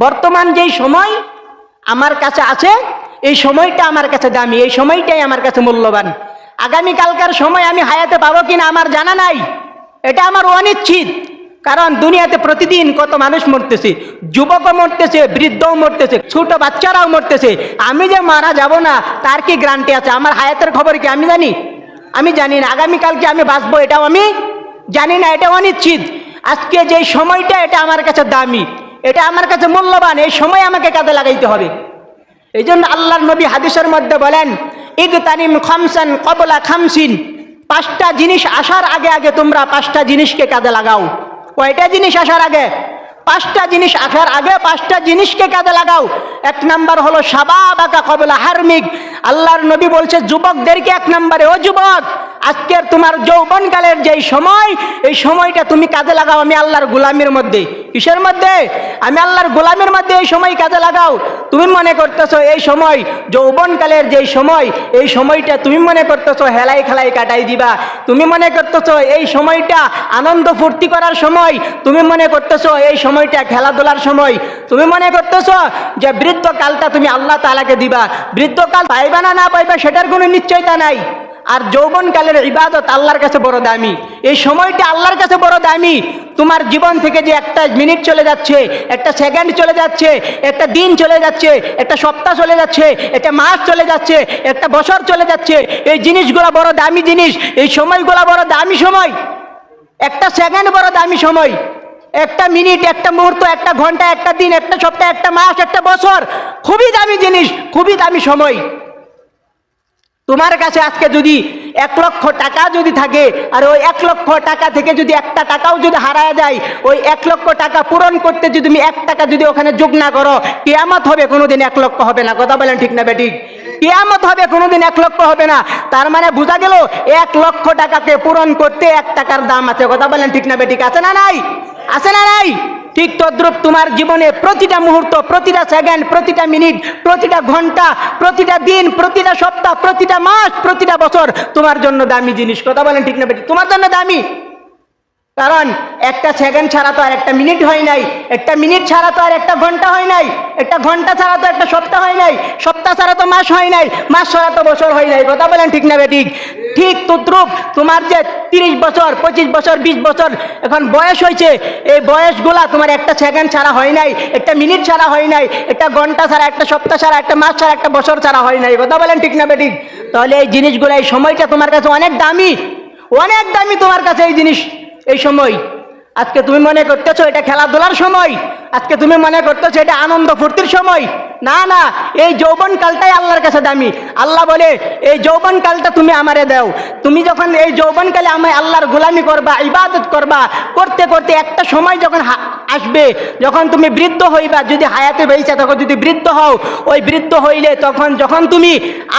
বর্তমান যেই সময় আমার কাছে আছে, এই সময়টা আমার কাছে দামি, এই সময়টাই আমার কাছে মূল্যবান। আগামীকালকার সময় আমি হায়াতে পাবো কিনা আমার জানা নাই, এটা আমার অনিশ্চিত। কারণ দুনিয়াতে প্রতিদিন কত মানুষ মরতেছে, যুবকও মরতেছে, বৃদ্ধও মরতেছে, ছোট বাচ্চারাও মরতেছে। আমি যে মারা যাব না তার কি গ্যারান্টি আছে? আমার হায়াতের খবর কি আমি জানি? আমি জানি না। আগামীকালকে আমি বাঁচবো এটাও আমি জানি না, এটা অনিশ্চিত। আজকে যে সময়টা এটা আমার কাছে দামি, এটা আমার কাছে মূল্যবান, এই সময় আমাকে কাজে লাগাইতে হবে। এই জন্য আল্লাহর নবী হাদিসের মধ্যে বলেন, ইগতানিম খামসান ক্বাবলা খামসিন, 5টা জিনিস আসার আগে আগে তোমরা 5টা জিনিসকে কাজে লাগাও। কয়টা জিনিস আসার আগে? 5টা জিনিস আসার আগে 5টা জিনিসকে কাজে লাগাও। 1 নাম্বার হলো শাবাবাকা ক্বাবলা হারমিক। আল্লাহর নবী বলছে যুবকদেরকে 1 নম্বরে, ও যুবক, আজকের তোমার যৌবনকালের যেই সময়, এই সময়টা তুমি কাজে লাগাও আমি আল্লাহর গোলামির মধ্যে। কিসের মধ্যে? আমি আল্লাহর গোলামির মধ্যে এই সময় কাজে লাগাও। তুমি মনে করতেছো এই সময় যৌবনকালের যেই সময়, এই সময়টা তুমি মনে করতেছো হেলাই খেলাই কাটাই দিবা, তুমি মনে করতেছো এই সময়টা আনন্দ ফুর্তি করার সময়, তুমি মনে করতেছো এই সময়টা খেলাধুলার সময়, তুমি মনে করতেছো যে বৃদ্ধকালটা তুমি আল্লাহ তাআলাকে দিবা। বৃদ্ধকাল পাইবা না না পাইবা সেটার কোনো নিশ্চয়তা নাই। আর যৌবনকালের ইবাদত আল্লাহর কাছে বড় দামি, এই সময়টা আল্লাহর কাছে বড় দামি। তোমার জীবন থেকে যে একটা মিনিট চলে যাচ্ছে, একটা সেকেন্ড চলে যাচ্ছে, একটা দিন চলে যাচ্ছে, একটা সপ্তাহ চলে যাচ্ছে, একটা মাস চলে যাচ্ছে, একটা বছর চলে যাচ্ছে, এই জিনিসগুলো বড় দামি জিনিস, এই সময়গুলো বড় দামি সময়। একটা সেকেন্ড বড় দামি সময়, একটা মিনিট, একটা মুহূর্ত, একটা ঘন্টা, একটা দিন, একটা সপ্তাহ, একটা মাস, একটা বছর খুবই দামি জিনিস, খুবই দামি সময়। তোমার কাছে আজকে যদি 1 লক্ষ টাকা যদি থাকে, আর ওই 1 লক্ষ টাকা থেকে যদি একটা টাকাও যদি হারায় যায়, ওই 1 লক্ষ টাকা পূরণ করতে যদি তুমি 1 টাকা যদি ওখানে যোগ না করো, কিয়ামত হবে, কোনোদিন 1 লক্ষ হবে না। কথা বলেন ঠিক না বেঠিক? কিয়ামত হবে, কোনোদিন 1 লক্ষ হবে না। তার মানে বোঝা গেল 1 লক্ষ টাকাকে পূরণ করতে 1 টাকার দাম আছে। কথা বলেন ঠিক না বেঠিক? আছে না নাই? আছে না নাই? ঠিক তদ্রূপ তোমার জীবনে প্রতিটা মুহূর্ত, প্রতিটা সেকেন্ড, প্রতিটা মিনিট, প্রতিটা ঘন্টা, প্রতিটা দিন, প্রতিটা সপ্তাহ, প্রতিটা মাস, প্রতিটা বছর তোমার জন্য দামি জিনিস। কথা বলেন ঠিক না বেঠিক? তোমার জন্য দামি। কারণ একটা সেকেন্ড ছাড়া তো আর একটা মিনিট হয় নাই, একটা মিনিট ছাড়া তো আর একটা ঘন্টা হয় নাই, একটা ঘন্টা ছাড়া তো একটা সপ্তাহ হয় নাই, সপ্তাহ ছাড়া তো মাস হয় নাই, মাস ছাড়া তো বছর হয় নাই। কথা বলেন ঠিক না বেঠিক? ঠিক তদ্রূপ তোমার যে 30 বছর, 25 বছর, 20 বছর এখন বয়স হয়েছে, এই বয়সগুলা তোমার একটা সেকেন্ড ছাড়া হয় নাই, একটা মিনিট ছাড়া হয় নাই, একটা ঘন্টা ছাড়া, একটা সপ্তাহ ছাড়া, একটা মাস ছাড়া, একটা বছর ছাড়া হয় নাই। কথা বলেন ঠিক না বেঠিক? তাহলে এই জিনিসগুলো, এই সময়টা তোমার কাছে অনেক দামি, অনেক দামি তোমার কাছে এই জিনিস, এই সময়। আজকে তুমি মনে করতেছো এটা খেলাধুলার সময়, আজকে তুমি মনে করতেছো এটা আনন্দ ফুর্তির সময়। না না, এই যৌবনকালটাই আল্লাহর কাছে দামি। আল্লাহ বলে এই যৌবনকালটা তুমি আমারে দাও। তুমি যখন এই যৌবনকালে আমি আল্লাহর গোলামি করবা, ইবাদত করবা, করতে করতে একটা সময় যখন আসবে, যখন তুমি বৃদ্ধ হইবা, যদি হায়াতে বেঁচে থাকো, যদি বৃদ্ধ হও, ওই বৃদ্ধ হইলে তখন যখন তুমি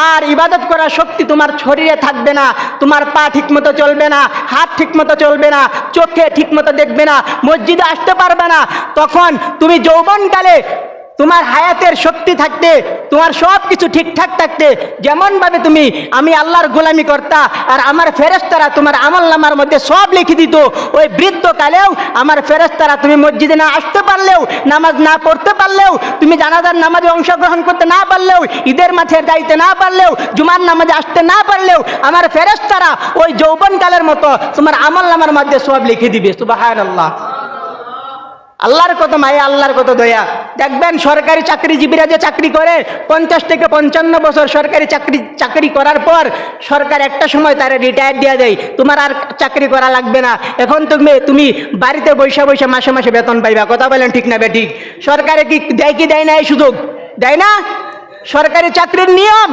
আর ইবাদত করার শক্তি তোমার শরীরে থাকবে না, তোমার পা ঠিকমতো চলবে না, হাত ঠিকমতো চলবে না, চোখে ঠিকমতো দেখবে না, মসজিদে আসতে পারবে না, তখন তুমি যৌবনকালে তোমার হায়াতের শক্তি থাকতে, তোমার সব কিছু ঠিকঠাক থাকতে, যেমনভাবে তুমি আমি আল্লাহর গোলামি করতা আর আমার ফেরেশতারা তোমার আমলনামার মধ্যে সব লিখে দিত, ওই বৃদ্ধকালেও আমার ফেরেশতারা তুমি মসজিদে না আসতে পারলেও, নামাজ না পড়তে পারলেও, তুমি জানাজার নামাজে অংশগ্রহণ করতে না পারলেও, ঈদের মাঠে যাইতে না পারলেও, জুমার নামাজে আসতে না পারলেও, আমার ফেরেশতারা ওই যৌবনকালের মতো তোমার আমলনামার মধ্যে সব লিখে দিবে। সুবহানাল্লাহ। আল্লাহর কত মায়া, আল্লাহর কত দয়া। দেখবেন সরকারি চাকরিজীবীরা যে চাকরি করে 50 থেকে 55 বছর সরকারি চাকরি করার পর সরকার একটা সময় তারা রিটায়ার দেওয়া যায়, তোমার আর চাকরি করা লাগবে না, এখন তুমি বাড়িতে বৈশা বৈশা মাসে মাসে বেতন পাইবা। কথা বলেন ঠিক না বেঠিক? সরকারে কি দেয় না এই সুযোগ? দেয় না? সরকারি চাকরির নিয়ম,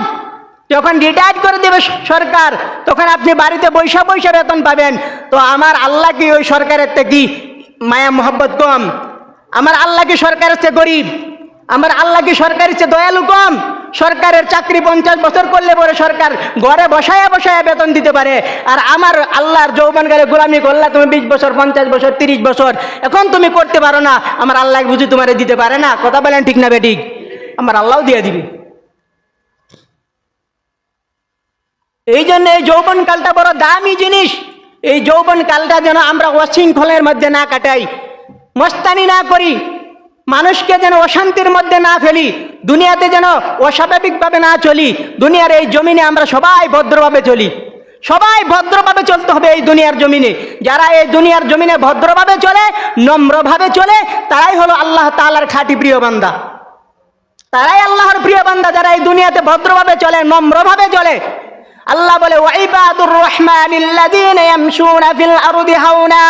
যখন রিটায়ার করে দেবে সরকার, তখন আপনি বাড়িতে বৈশা বৈশা বেতন পাবেন। তো আমার আল্লাহ কি ওই সরকারের থেকে মায়া মোহাব্বত কম? আমার আল্লাহ কি সরকারের চেয়ে গরিব? আমার আল্লাহ কি সরকারের চেয়ে দয়ালু কম? সরকারের চাকরি 50 বছর করলে পরে সরকার ঘরে বসায়া বসায়া বেতন দিতে পারে, আর আমার আল্লাহর যৌবনকালে গোলামি করলে তুমি 20 বছর, 50 বছর, 30 বছর এখন তুমি করতে পারো না, আমার আল্লাহ বুঝি তোমারে দিতে পারে না? কথা বলেন ঠিক না বেঠিক? আমার আল্লাহও দিয়ে দিবে। এই জন্য এই যৌবনকালটা বড় দামি জিনিস। এই যৌবনকালটা যেন আমরা অশৃঙ্খলের মধ্যে না কাটাই, মস্তানি না করি, মানুষকে যেন অশান্তির মধ্যে না ফেলি, দুনিয়াতে যেন অস্বাভাবিকভাবে না চলি। দুনিয়ার এই জমিনে আমরা সবাই ভদ্রভাবে চলি, সবাই ভদ্রভাবে চলতে হবে এই দুনিয়ার জমিনে। যারা এই দুনিয়ার জমিনে ভদ্রভাবে চলে, নম্রভাবে চলে, তারাই হলো আল্লাহ তাআলার খাঁটি প্রিয় বান্দা, তারাই আল্লাহর প্রিয় বান্দা, যারা এই দুনিয়াতে ভদ্রভাবে চলে, নম্রভাবে চলে। আল্লাহ বলে ওয়াইবাদুর রহমানিল্লাযীনা ইয়ামশুনা ফিল আরদি হাওনা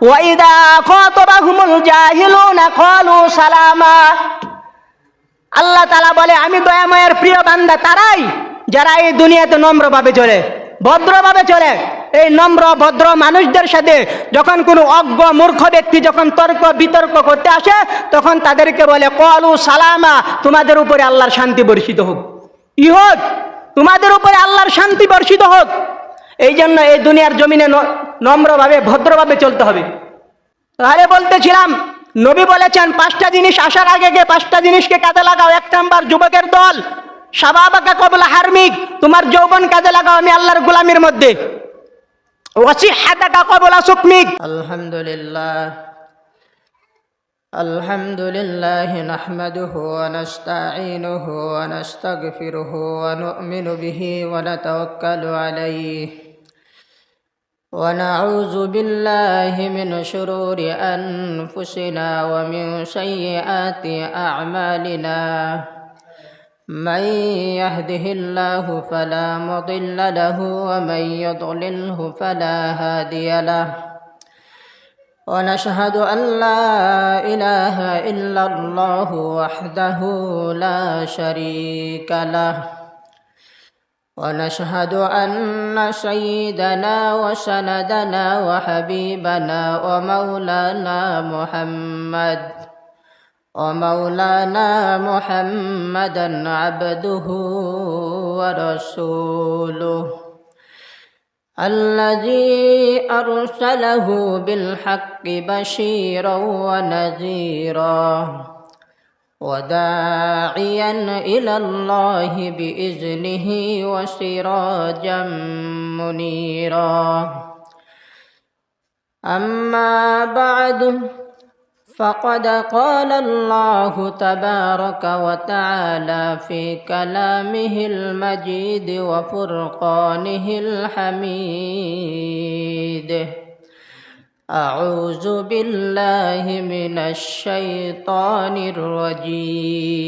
ওয়া ইযা খাতাবাহুমুল জাহিলুনা ক্বালু সালামা। আল্লাহ তাআলা বলে আমি দয়াময়ের প্রিয় বান্দা তারাই যারা এই দুনিয়াতে নম্রভাবে চলে, ভদ্রভাবে চলে। এই নম্র ভদ্র মানুষদের সাথে যখন কোনো অজ্ঞ মূর্খ ব্যক্তি যখন তর্ক বিতর্ক করতে আসে, তখন তাদেরকে বলে ক্বালু সালামা, তোমাদের উপরে আল্লাহর শান্তি বর্ষিত হোক, কি হোক, তোমাদের উপরে আল্লাহর শান্তি বর্ষিত হোক। এই জন্য এই দুনিয়ার জমিনে নম্রভাবে ভদ্রভাবে চলতে হবে। তাহলে বলতেছিলাম, নবী বলেছেন 5টা জিনিস আসার আগে 5টা জিনিসকে কাজে লাগাও। 1 নাম্বার, যুবকের দল, শাবাবাকা কবলা হারমিক, তোমার যৌবন কাজে লাগাও আমি আল্লাহর গোলামির মধ্যে। ওয়াসিহাতাকা কবলা সুকমিক। الحمد لله نحمده ونستعينه ونستغفره ونؤمن به ونتوكل عليه ونعوذ بالله من شرور أنفسنا ومن سيئات أعمالنا من يهده الله فلا مضل له ومن يضلله فلا هادي له ونشهد أن لا إله إلا الله وحده لا شريك له ونشهد أن سيدنا وسندنا وحبيبنا ومولانا محمدا عبده ورسوله الذي أرسله بالحق بشيرا ونذيرا وداعيا إلى الله بإذنه وسراجا منيرا. أما بعد فقد قال الله تبارك وتعالى في كلامه المجيد وفرقانه الحميد: أعوذ بالله من الشيطان الرجيم.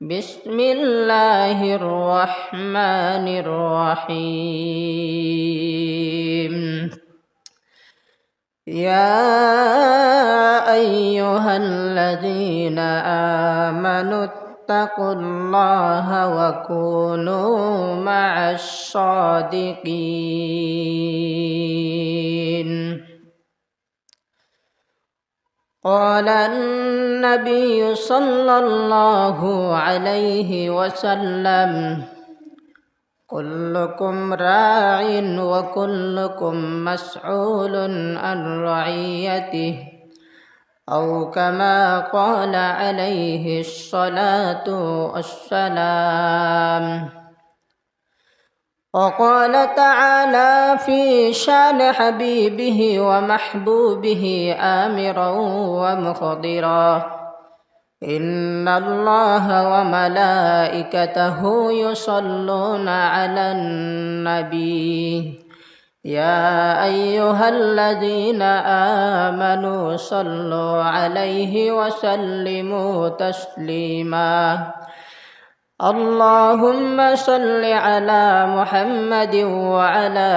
بسم الله الرحمن الرحيم. يا أيها الذين آمنوا اتقوا الله وكونوا مع الصادقين. قال النبي صلى الله عليه وسلم: كلكم راع وكلكم مسؤول عن رعيته، أو كما قال عليه الصلاة والسلام. وقال تعالى في شان حبيبه ومحبوبه آمرا ومخبرا: إن الله وملائكته يصلون على النبي يا أيها الذين آمنوا صلوا عليه وسلموا تسليما. اللهم صل على محمد وعلى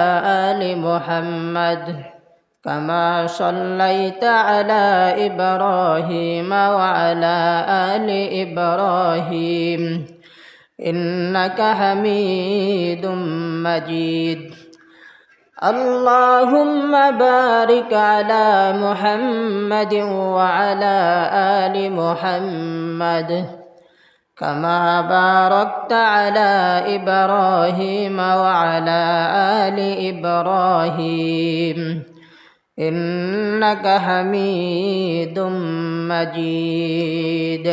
آل محمد كما صليت على إبراهيم وعلى آل إبراهيم إنك حميد مجيد. اللهم بارك على محمد وعلى آل محمد كما باركت على إبراهيم وعلى آل إبراهيم إنك حميد مجيد.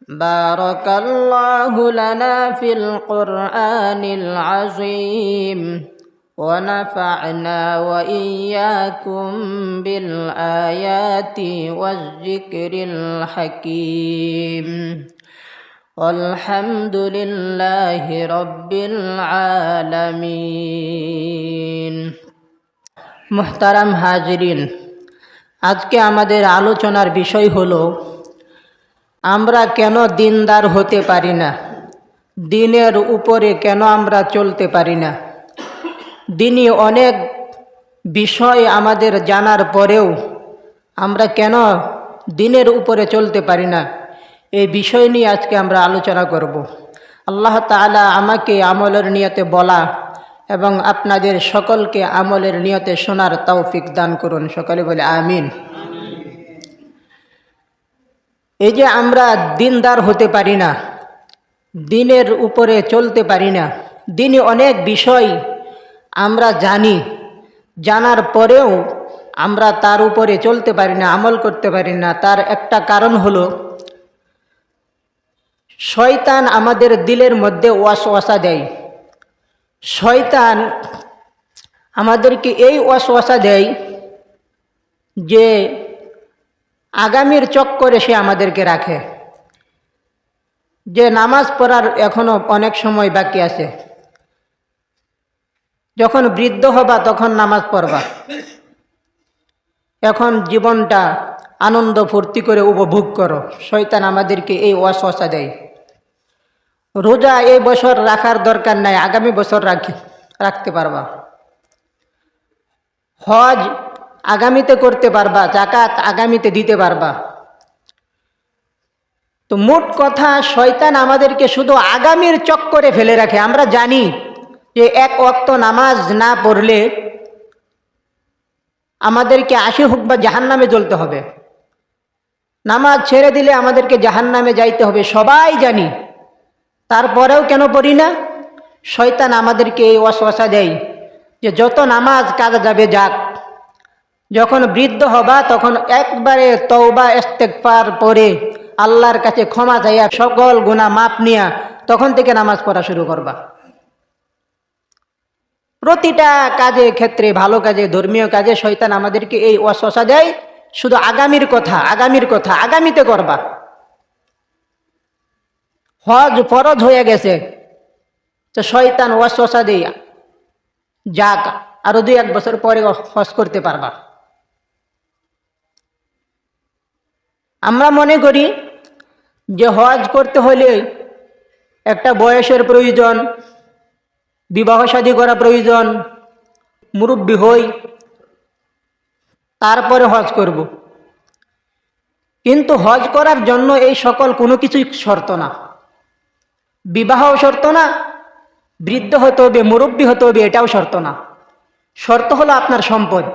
بارك الله لنا في القرآن العظيم ونفعنا وإياكم بالآيات والذكر الحكيم والحمد لله رب العالمين মুহতারাম হাজিরিন, আজকে আমাদের আলোচনার বিষয় হলো আমরা কেন দিনদার হতে পারি না, দিনের উপরে কেন আমরা চলতে পারি না। দিনই অনেক বিষয় আমাদের জানার পরেও আমরা কেন দিনের উপরে চলতে পারি না, এই বিষয় নিয়ে আজকে আমরা আলোচনা করব। আল্লাহ তাআলা আমাকে আমলের নিয়তে বলা এবং আপনাদের সকলকে আমলের নিয়তে শোনার তৌফিক দান করুন। সকলে বলে আমিন। এই যে আমরা দিনদার হতে পারি না, দিনের উপরে চলতে পারি না, দিনে অনেক বিষয় আমরা জানি, জানার পরেও আমরা তার উপরে চলতে পারি না, আমল করতে পারি না। তার একটা কারণ হলো শয়তান আমাদের দিলের মধ্যে ওয়াসওয়াসা দেয়। শয়তান আমাদেরকে এই ওয়াসওয়াসা দেয় যে আগামীর চক্করে সে আমাদেরকে রাখে, যে নামাজ পড়ার এখনো অনেক সময় বাকি আছে, যখন বৃদ্ধ হবা তখন নামাজ পড়বা, এখন জীবনটা আনন্দ ফুর্তি করে উপভোগ করো। শয়তান আমাদেরকে এই ওয়াসওয়াসা দেয়। রোজা এই বছর রাখার দরকার নাই, আগামী বছর রাখতে পারবা। হজ আগামীতে করতে পারবা, যাকাত আগামীতে দিতে পারবা। তো মোট কথা, শয়তান আমাদেরকে শুধু আগামীর চক্করে ফেলে রাখে। আমরা জানি যে এক ওয়াক্ত নামাজ না পড়লে আমাদেরকে 80 হুকবা জাহান্নামে জ্বলতে হবে, নামাজ ছেড়ে দিলে আমাদেরকে জাহান্নামে যাইতে হবে, সবাই জানি। তারপরেও কেন পড়ি না? শয়তান আমাদেরকে এই ওয়াসওয়াসা দেয় যে যত নামাজ কাজা যাবে যাক, যখন বৃদ্ধ হবা তখন একবারে তওবা ইস্তেগফার পড়ে আল্লাহর কাছে ক্ষমা চাইয়া সকল গুনাহ মাপ নিয়া তখন থেকে নামাজ পড়া শুরু করবা। প্রতিটা কাজে ক্ষেত্রে, ভালো কাজে, ধর্মীয় কাজে শয়তান আমাদেরকে এই ওয়াসওয়াসা দেয় শুধু আগামীর কথা, আগামীর কথা, আগামীতে করবা। হজ ফরজ হয়ে গেছে, তো শয়তান ওয়াসওয়াসা দেয় যাক আরো 2-1 বছর পরে হজ করতে পারবা। আমরা মনে করি যে হজ করতে হলে একটা বয়সের প্রয়োজন, বিবাহ শাদী করা প্রয়োজন, মুরব্বি হই, তারপরে হজ করব। কিন্তু হজ করার জন্য এই সকল কোনো কিছুই শর্ত না, বিবাহও শর্ত না, বৃদ্ধ হতে হবে, মুরব্বি হতে হবে, এটাও শর্ত না। শর্ত হলো আপনার সম্পদ,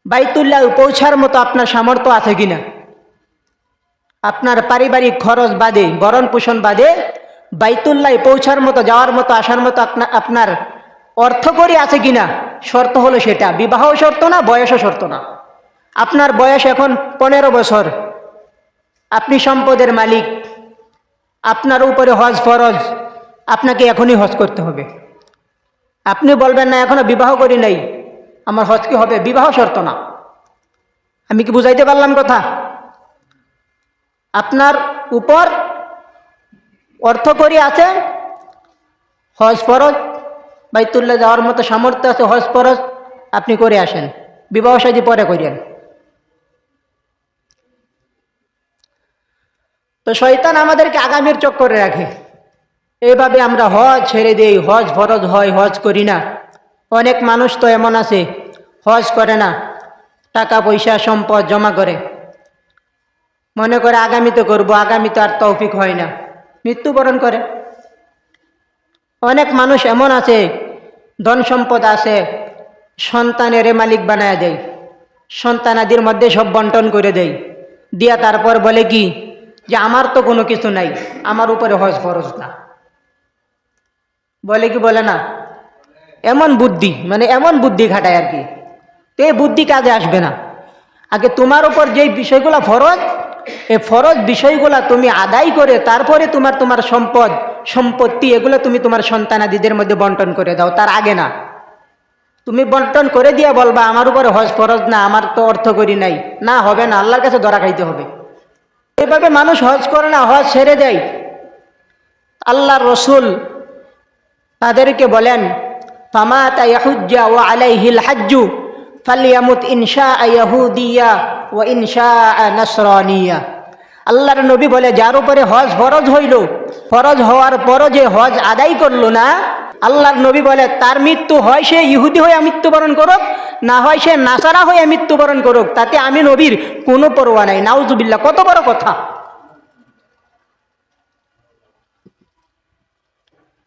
বাইতুল্লাহ পৌঁছার মতো আপনার সামর্থ্য আছে কিনা, আপনার পারিবারিক খরচ বাদে, ভরণ পোষণ বাদে বাইতুল্লাহ পৌঁছার মতো, যাওয়ার মতো, আসার মতো আপনার অর্থকড়ি আছে কিনা, শর্ত হলো সেটা। বিবাহও শর্ত না, বয়সও শর্ত না। আপনার বয়স এখন 15 বছর, আপনি সম্পদের মালিক, আপনার উপরে হজ ফরজ, আপনাকে এখনই হজ করতে হবে। আপনি বলবেন না এখনো বিবাহ করি নাই, আমার হজ কি হবে? বিবাহ শর্ত না। আমি কি বুঝাইতে পারলাম কথা? আপনার উপর অর্থকড়ি আছে, হজ ফরজ, বাইতুল্লাহ যাওয়ার মতো সামর্থ্য আছে, হজ ফরজ, আপনি করে আসেন, বিবাহ শাদী পরে করেন। তো শয়তান আমাদেরকে আগামীর চক্করে রাখে, এইভাবে আমরা হজ ছেড়ে দেই, হজ ফরজ হয়, হজ করি না। অনেক মানুষ তো এমন আছে হজ করে না, টাকা পয়সা সম্পদ জমা করে, মনে করে আগামীতে করব, আগামীতে আর তৌফিক হয় না, মৃত্যুবরণ করে। অনেক মানুষ এমন আছে ধন সম্পদ আছে, সন্তানের মালিক বানায় দেয়, সন্তানাদির মধ্যে সব বন্টন করে দেয়, দিয়া তারপর বলে কি যে আমার তো কোনো কিছু নাই, আমার উপরে হজ ফরজ না। বলে কি বলে না? এমন বুদ্ধি, মানে এমন বুদ্ধি খাটায় আর কি। তো এই বুদ্ধি কাজে আসবে না। আগে তোমার উপর যেই বিষয়গুলো ফরজ, এই ফরজ বিষয়গুলা তুমি আদায় করে তারপরে তোমার সম্পদ সম্পত্তি এগুলো তুমি তোমার সন্তানাদিদের মধ্যে বন্টন করে দাও, তার আগে না। তুমি বন্টন করে দিয়ে বলবা আমার উপরে হজ ফরজ না, আমার তো অর্থ করি নাই, না হবে না, আল্লাহর কাছে ধরা খাইতে হবে। এইভাবে মানুষ হজ করে না, হজ ছেড়ে দেয়। আল্লাহর রসুল তাদেরকে বলেন, ফামাতা ইয়াহুজ্জা ওয়া আলাইহিল হাজ্জু ফালিয়ামুত ইনশাআ ইয়াহুদিয়া ওয়া ইনশাআ নাসরানিয়া। আল্লাহর নবী বলে, যার উপরে হজ ফরজ হইল, ফরজ হওয়ার পরও যে হজ আদায় করলো না, আল্লাহর নবী বলে তার মৃত্যু হয় সে ইহুদি হয়ে মৃত্যুবরণ করুক, না হয় সে নাসারা হয়ে মৃত্যুবরণ করুক, তাতে আমি নবীর কোনো পরোয়া নাই। নাউজুবিল্লাহ, কত বড় কথা।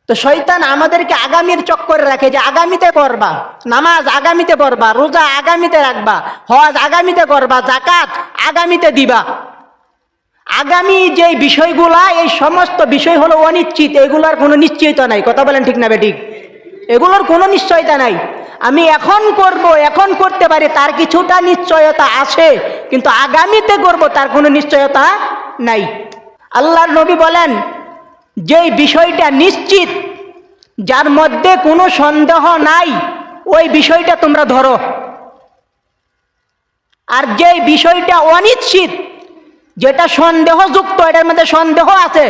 তো শয়তান আমাদেরকে আগামীর চক্করে রাখে যে আগামীতে করবা, নামাজ আগামীতে পড়বা, রোজা আগামীতে রাখবা, হজ আগামীতে করবা, যাকাত আগামীতে দিবা। আগামী যে বিষয়গুলা, এই সমস্ত বিষয় হলো অনিশ্চিত, এগুলোর কোনো নিশ্চয়তা নাই। কথা বলেন ঠিক না বেঠিক? এগুলোর কোনো নিশ্চয়তা নাই। আমি এখন করব, এখন করতে পারি, তার কিছুটা নিশ্চয়তা আছে, কিন্তু আগামীতে করব তার কোনো নিশ্চয়তা নাই। আল্লাহর নবী বলেন, যেই বিষয়টা নিশ্চিত, যার মধ্যে কোনো সন্দেহ নাই, ওই বিষয়টা তোমরা ধরো। আর যেই বিষয়টা অনিশ্চিত, যেটা সন্দেহযুক্ত, এটার মধ্যে সন্দেহ আছে,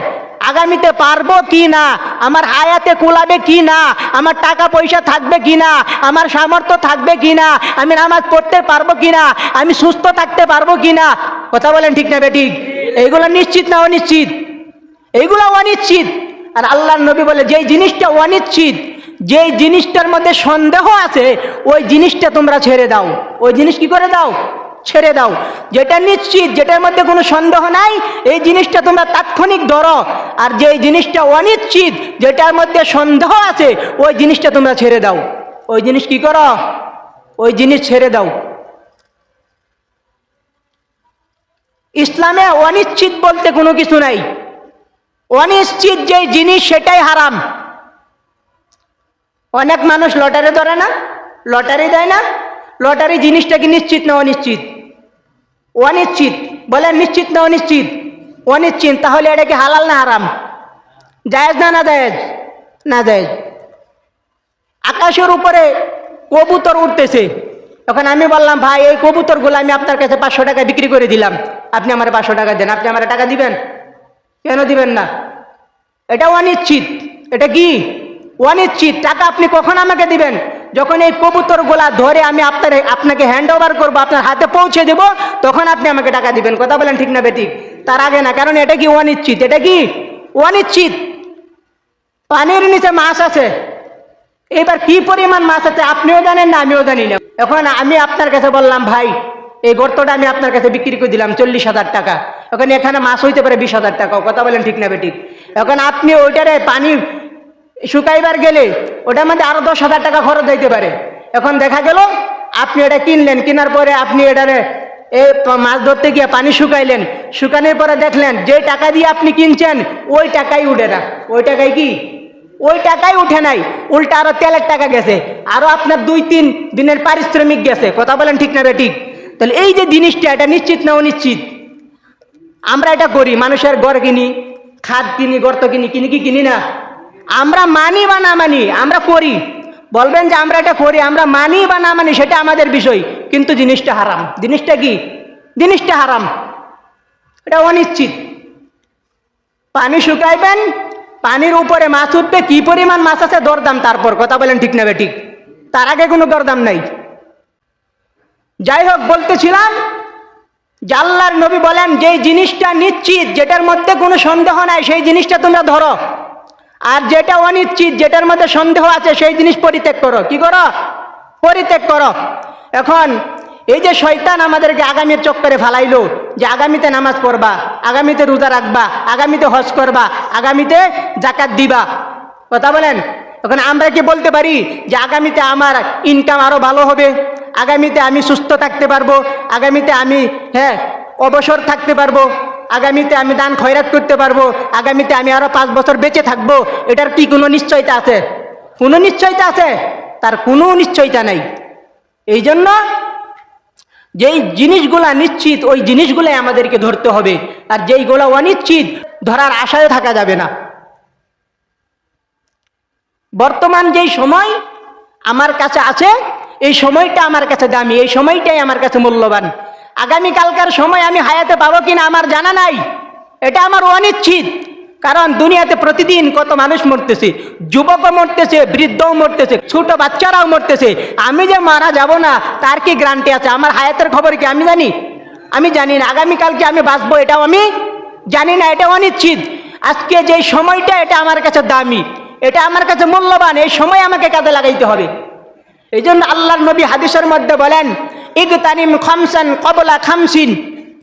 আগামীতে পারবো কি না, আমার হায়াতে কুলাবে কি না, আমার টাকা পয়সা থাকবে কি না, আমার সামর্থ্য থাকবে কি না, আমি নামাজ পড়তে পারবো কি না, আমি সুস্থ থাকতে পারবো কি না। কথা বলেন ঠিক না বেঠিক? এইগুলো নিশ্চিত না অনিশ্চিত? এইগুলো অনিশ্চিত। আর আল্লাহর নবী বলে, যেই জিনিসটা অনিশ্চিত, যেই জিনিসটার মধ্যে সন্দেহ আছে, ওই জিনিসটা তোমরা ছেড়ে দাও। ওই জিনিস কি করে দাও? ছেড়ে দাও। যেটা নিশ্চিত, যেটার মধ্যে কোনো সন্দেহ নাই, এই জিনিসটা তোমরা তাৎক্ষণিক ধরো। আর যেই জিনিসটা অনিশ্চিত, যেটার মধ্যে সন্দেহ আছে, ওই জিনিসটা তোমরা ছেড়ে দাও। ওই জিনিস কি করো? ওই জিনিস ছেড়ে দাও। ইসলামে অনিশ্চিত বলতে কোনো কিছু নাই। অনিশ্চিত যে জিনিস, সেটাই হারাম। অনেক মানুষ লটারি ধরে না, লটারি দেয় না, লটারি জিনিসটা কি নিশ্চিত না অনিশ্চিত? অনিশ্চিত। বলেন নিশ্চিত না অনিশ্চিত? অনিশ্চিত। তাহলে এটা কি হালাল না হারাম? জায়েজ না না জায়েজ? না জায়েজ। আকাশের উপরে কবুতর উঠতেছে, তখন আমি বললাম, ভাই এই কবুতরগুলো আমি আপনার কাছে 500 টাকা বিক্রি করে দিলাম, আপনি আমার 500 টাকা দেন। আপনি আমার টাকা দিবেন? কেন দিবেন না? এটা অনিশ্চিত। এটা কি অনিশ্চিত? টাকা আপনি কখন আমাকে দিবেন? যখন এই কবুতরগুলা ধরে আমি আপনাকে হ্যান্ড ওভার করবো, আপনার হাতে পৌঁছে দেব, তখন আপনি আমাকে টাকা দিবেন। কথা বলেন ঠিক না বেঠিক? তার আগে না। কারণ এটা কি অনিশ্চিত। এটা কি অনিশ্চিত। পানির নিচে মাছ আছে, এবার কি পরিমাণ মাছ আছে আপনিও জানেন না, আমিও জানি না। এখন আমি আপনার কাছে বললাম, ভাই এই গর্তটা আমি আপনার কাছে বিক্রি করে দিলাম 40,000 টাকা। এখন এখানে মাছ হইতে পারে 20,000 টাকা। কথা বলেন ঠিক না বেঠিক? এখন আপনি ওইটারে পানি শুকাইবার গেলে ওটার মধ্যে আরো 10,000 টাকা খরচ হইতে পারে। এখন দেখা গেল আপনি এটা কিনলেন, কেনার পরে আপনি এটারে মাছ ধরতে গিয়ে পানি শুকাইলেন, শুকানোর পরে দেখলেন যে টাকা দিয়ে আপনি কিনছেন ওই টাকাই উঠে না। ওই টাকায় কি? ওই টাকাই উঠে নাই, উল্টা আরো তেলের টাকা গেছে, আরো আপনার 2-3 দিনের পারিশ্রমিক গেছে। কথা বলেন ঠিক না বেঠিক? তাহলে এই যে জিনিসটা, এটা নিশ্চিত না অনিশ্চিত? আমরা এটা করি, মানুষের ঘর কিনি, খাদ কিনি, গর্ত কিনি, কিনি কি কিনি না? আমরা মানি বা না মানি, আমরা করি। বলবেন যে আমরা এটা করি, আমরা মানি বা না মানি সেটা আমাদের বিষয়, কিন্তু জিনিসটা হারাম। জিনিসটা কি? জিনিসটা হারাম। এটা অনিশ্চিত। পানি শুকাইবেন, পানির উপরে মাছ উঠবে, কি পরিমাণ মাছ আছে দরদাম তারপর। কথা বলেন ঠিক না বেঠিক? তার আগে কোনো দরদাম নাই। যাই হোক, বলতেছিলাম যে আল্লাহর নবী বলেন, যে জিনিসটা নিশ্চিত, যেটার মধ্যে কোনো সন্দেহ নাই, সেই জিনিসটা তোমরা ধরো। আর যেটা অনিশ্চিত, যেটার মধ্যে সন্দেহ আছে, সেই জিনিস পরিত্যাগ করো। কি করো? পরিত্যাগ করো। এখন এই যে শয়তান আমাদেরকে আগামীর চক্করে ফালাইলো, যে আগামীতে নামাজ পড়বা, আগামীতে রোজা রাখবা, আগামীতে হজ করবা, আগামীতে জাকাত দিবা। কথা বলেন। এখন আমরা কি বলতে পারি যে আগামীতে আমার ইনকাম আরো ভালো হবে, আগামীতে আমি সুস্থ থাকতে পারবো, আগামীতে আমি অবসর থাকতে পারবো, আগামীতে আমি দান খয়রাত করতে পারবো, আগামীতে আমি আরো 5 বছর বেঁচে থাকবো? এটার কি কোনো নিশ্চয়তা আছে? কোনো নিশ্চয়তা আছে? তার কোনো নিশ্চয়তা নাই। এই জন্য যেই জিনিসগুলা নিশ্চিত, ওই জিনিসগুলাই আমাদেরকে ধরতে হবে। আর যেইগুলো অনিশ্চিত, ধরার আশায় থাকা যাবে না। বর্তমান যেই সময় আমার কাছে আছে, এই সময়টা আমার কাছে দামি, এই সময়টাই আমার কাছে মূল্যবান। আগামীকালকার সময় আমি হায়াতে পাবো কিনা আমার জানা নাই, এটা আমার অনিশ্চিত। কারণ দুনিয়াতে প্রতিদিন কত মানুষ মরতেছে, যুবকও মরতেছে, বৃদ্ধও মরতেছে, ছোট বাচ্চারাও মরতেছে। আমি যে মারা যাব না তার কি গ্যারান্টি আছে? আমার হায়াতের খবর কি আমি জানি? আমি জানি না। আগামীকালকে আমি বাঁচবো এটাও আমি জানি না, এটা অনিশ্চিত। আজকে যে সময়টা এটা আমার কাছে দামি, এটা আমার কাছে মূল্যবান, এই সময় আমাকে কাজে লাগাইতে হবে। এই জন্য আল্লাহর নবী হাদিসের মধ্যে বলেন, ইগতানিম খামসান ক্বাবলা খামসিন,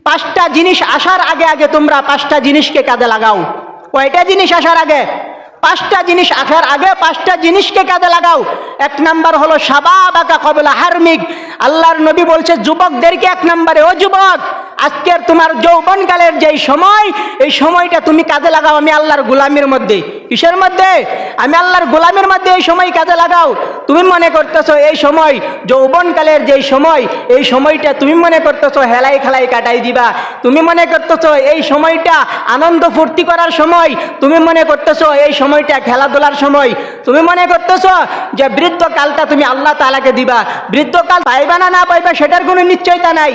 5টা জিনিস আসার আগে আগে তোমরা 5টা জিনিসকে কাজে লাগাও। কয়টা জিনিস আসার আগে? 5টা জিনিস আসার আগে 5টা জিনিসকে কাজে লাগাও। 1 নাম্বার হলো শাবাবাকা ক্বাবলা হারমিক। আল্লাহর নবী বলছে যুবকদেরকে 1 নম্বরে, ও যুবক, আজকের তোমার যৌবনকালের যেই সময়, এই সময়টা তুমি কাজে লাগাও আমি আল্লাহর গোলামির মধ্যে। কিসের মধ্যে? আমি আল্লাহর গোলামির মধ্যে এই সময় কাজে লাগাও। তুমি মনে করতেছো এই সময় যৌবনকালের যেই সময়, এই সময়টা তুমি মনে করতেছো হেলাই খেলাই কাটাই দিবা, তুমি মনে করতেছো এই সময়টা আনন্দ ফুর্তি করার সময়, তুমি মনে করতেছো এই সময়টা খেলাধুলার সময়, তুমি মনে করতেছো যে বৃদ্ধকালটা তুমি আল্লাহ তাআলাকে দিবা। বৃদ্ধকাল পাইবা না পাইবা সেটার কোনো নিশ্চয়তা নাই।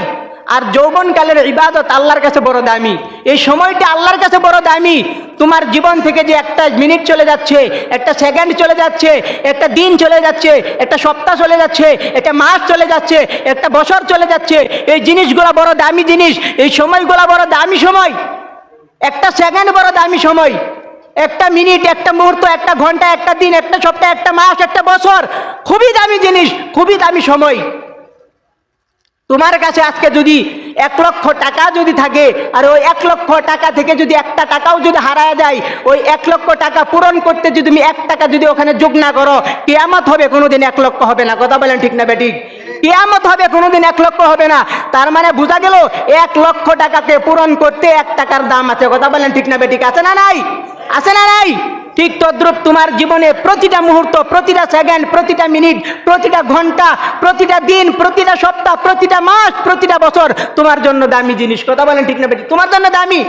আর যৌবনকালের ইবাদত আল্লাহর কাছে বড় দামি, এই সময়টা আল্লাহর কাছে বড় দামি। তোমার জীবন থেকে যে একটা মিনিট চলে যাচ্ছে, একটা সেকেন্ড চলে যাচ্ছে, একটা দিন চলে যাচ্ছে, একটা সপ্তাহ চলে যাচ্ছে, একটা মাস চলে যাচ্ছে, একটা বছর চলে যাচ্ছে, এই জিনিসগুলো বড় দামি জিনিস, এই সময়গুলো বড় দামি সময়। একটা সেকেন্ড বড় দামি সময়, একটা মিনিট, একটা মুহূর্ত, একটা ঘন্টা, একটা দিন, একটা সপ্তাহ, একটা মাস, একটা বছর খুবই দামি জিনিস, খুবই দামি সময়। তোমার কাছে আজকে যদি 1 লক্ষ টাকা যদি থাকে, আর ওই 1 লক্ষ টাকা থেকে যদি একটা টাকাও যদি হারায় যায়, ওই 1 লক্ষ টাকা পূরণ করতে যদি তুমি 1 টাকা যদি ওখানে যোগ না করো, কিয়ামত হবে, কোনোদিন 1 লক্ষ হবে না। কথা বলেন ঠিক না বেঠিক? কিয়ামত হবে, কোনোদিন 1 লক্ষ হবে না। তার মানে বোঝা গেল 1 লক্ষ টাকাকে পূরণ করতে 1 টাকার দাম আছে। কথা বলেন ঠিক না বেঠিক? আছে না নাই? আছে না নাই? ঠিক তদ্রুপ তোমার জীবনে প্রতিটা মুহূর্ত, প্রতিটা সেকেন্ড, প্রতিটা মিনিট, প্রতিটা ঘন্টা, প্রতিটা দিন, প্রতিটা সপ্তাহ, প্রতিটা মাস, প্রতিটা বছর তোমার জন্য দামি জিনিস। কথা বলেন ঠিক না বেঠিক? তোমার জন্য দামি।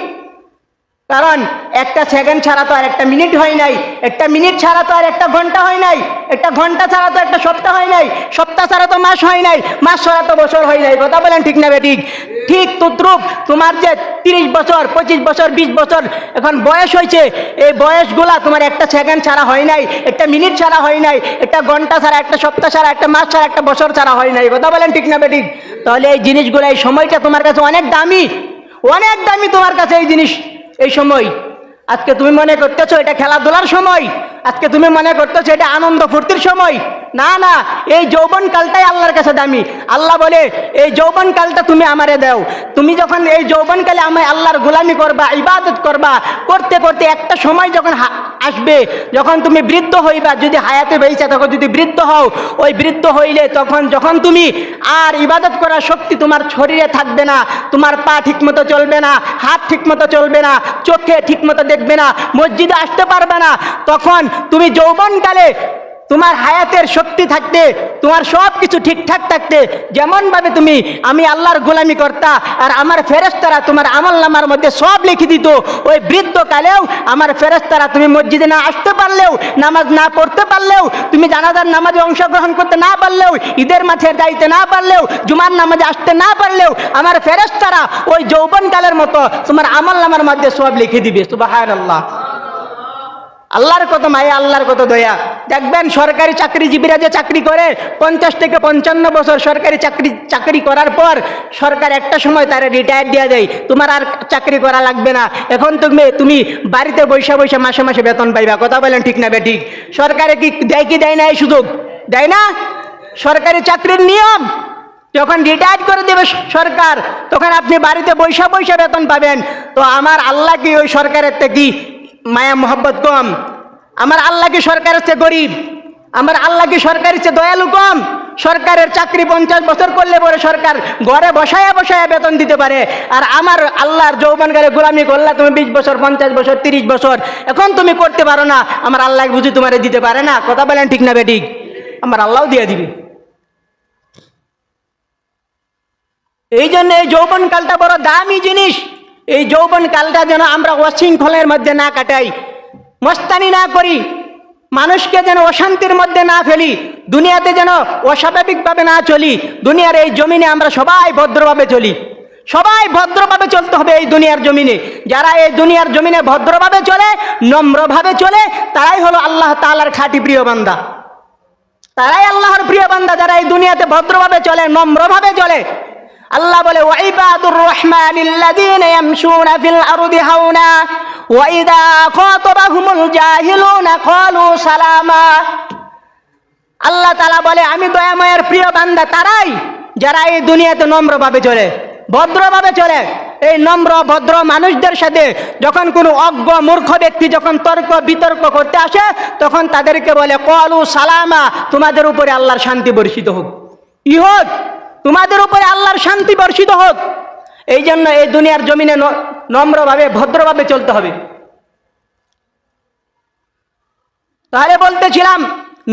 কারণ একটা সেকেন্ড ছাড়া তো আর একটা মিনিট হয় নাই, একটা মিনিট ছাড়া তো আর একটা ঘন্টা হয় নাই, একটা ঘন্টা ছাড়া তো একটা সপ্তাহ হয় নাই, সপ্তাহ ছাড়া তো মাস হয় নাই, মাস ছাড়া তো বছর হয় নাই। কথা বলেন ঠিক না বেঠিক? ঠিক তদ্রুপ তোমার যে 30 বছর, 25 বছর, 20 বছর এখন বয়স হয়েছে, এই বয়সগুলা তোমার একটা সেকেন্ড ছাড়া হয় নাই, একটা মিনিট ছাড়া হয় নাই, একটা ঘন্টা ছাড়া, একটা সপ্তাহ ছাড়া, একটা মাস ছাড়া, একটা বছর ছাড়া হয় নাই। কথা বলেন ঠিক না বেঠিক? তাহলে এই জিনিসগুলো, এই সময়টা তোমার কাছে অনেক দামি, অনেক দামি তোমার কাছে এই জিনিস, এই সময়। আজকে তুমি মনে করতেছো এটা খেলাধুলার সময়, আজকে তুমি মনে করতেছো এটা আনন্দ ফুর্তির সময়। না না, এই যৌবনকালটাই আল্লাহর কাছে দামি। আল্লাহ বলে এই যৌবনকালটা তুমি আমারে দাও। তুমি যখন এই যৌবনকালে আমায় আল্লাহর গোলামি করবা, ইবাদত করবা, করতে করতে একটা সময় যখন আসবে, যখন তুমি বৃদ্ধ হইবা, যদি হায়াতে বেঁচে তখন যদি বৃদ্ধ হও, ওই বৃদ্ধ হইলে তখন যখন তুমি আর ইবাদত করার শক্তি তোমার শরীরে থাকবে না, তোমার পা ঠিকমতো চলবে না, হাত ঠিকমতো চলবে না, চোখে ঠিকমতো দেখবে না, মসজিদে আসতে পারবে না, তখন তুমি যৌবনকালে তোমার হায়াতের শক্তি থাকতে, তোমার সব কিছু ঠিকঠাক থাকতে, যেমনভাবে তুমি আমি আল্লাহর গোলামি করতা আর আমার ফেরেশতারা তোমার আমলনামার মধ্যে সব লিখে দিত, ওই বৃদ্ধকালেও আমার ফেরেশতারা তুমি মসজিদে না আসতে পারলেও, নামাজ না পড়তে পারলেও, তুমি জানাজার নামাজে অংশগ্রহণ করতে না পারলেও, ঈদের মাঠে যাইতে না পারলেও, জুমার নামাজে আসতে না পারলেও, আমার ফেরেশতারা ওই যৌবনকালের মতো তোমার আমলনামার মধ্যে সব লিখে দিবে। সুবহানাল্লাহ। আল্লাহর কত মায়া, আল্লাহর কত দয়া। দেখবেন সরকারি চাকরিজীবীরা যে চাকরি করে 50 থেকে 55 বছর সরকারি চাকরি করার পর সরকার একটা সময় তারা রিটায়ার দিয়ে দেয়, তোমার আর চাকরি করা লাগবে না, এখন তুমি বাড়িতে বৈশা বৈশা মাসে মাসে বেতন পাইবা। কথা বলেন ঠিক না বেঠিক? সরকারে কি দেয় না এই সুযোগ? দেয় না? সরকারি চাকরির নিয়ম, যখন রিটায়ার করে দেবে সরকার তখন আপনি বাড়িতে বৈশা বৈশা বেতন পাবেন। তো আমার আল্লাহ কি ওই সরকারের থেকে মায়া মোহব্বত কম? আমার আল্লাহ কি সরকারের চেয়ে গরিব? আমার আল্লাহ কি সরকারের চেয়ে দয়ালু কম? সরকারের চাকরি 50 বছর করলে পরে সরকার ঘরে বসায়া বসায়া বেতন দিতে পারে, আর আমার আল্লাহর যৌবনকালে গোলামি করলে তুমি 20 বছর, 50 বছর, 30 বছর এখন তুমি করতে পারো না, আমার আল্লাহ বুঝি তোমারে দিতে পারে না? কথা বলেন ঠিক না বেঠিক? আমার আল্লাহও দিয়ে দিবে। এই জন্য এই যৌবনকালটা বড় দামি জিনিস। এই যৌবনকালটা যেন আমরা অশৃঙ্খলের মধ্যে না কাটাই, মস্তানি না করি, মানুষকে যেন অশান্তির মধ্যে না ফেলি, দুনিয়াতে যেন অস্বাভাবিকভাবে না চলি। দুনিয়ার এই জমিনে আমরা সবাই ভদ্রভাবে চলি, সবাই ভদ্রভাবে চলতে হবে এই দুনিয়ার জমিনে। যারা এই দুনিয়ার জমিনে ভদ্রভাবে চলে, নম্রভাবে চলে, তারাই হলো আল্লাহ তাআলার খাঁটি প্রিয় বান্দা, তারাই আল্লাহর প্রিয় বান্দা, যারা এই দুনিয়াতে ভদ্রভাবে চলে, নম্রভাবে চলে। আল্লাহ বলে ওয়াইবাদুর রহমানিল্লাযীনা ইয়ামশুনা ফিল আরদি হাওনা ওয়া ইযা খাতাবাহুমুল জাহিলুনা ক্বালু সালামা। আল্লাহ তাআলা বলে আমি দয়াময়ের প্রিয় বান্দা তারাই যারা এই দুনিয়াতে নম্রভাবে চলে, ভদ্রভাবে চলে। এই নম্র ভদ্র মানুষদের সাথে যখন কোনো অজ্ঞ মূর্খ ব্যক্তি যখন তর্ক বিতর্ক করতে আসে, তখন তাদেরকে বলে ক্বালু সালামা, তোমাদের উপরে আল্লাহর শান্তি বর্ষিত হোক, কি হোক, তোমাদের উপরে আল্লাহর শান্তি বর্ষিত হোক। এই জন্য এই দুনিয়ার জমিনে নম্রভাবে ভদ্রভাবে চলতে হবে। তাহলে বলতেছিলাম,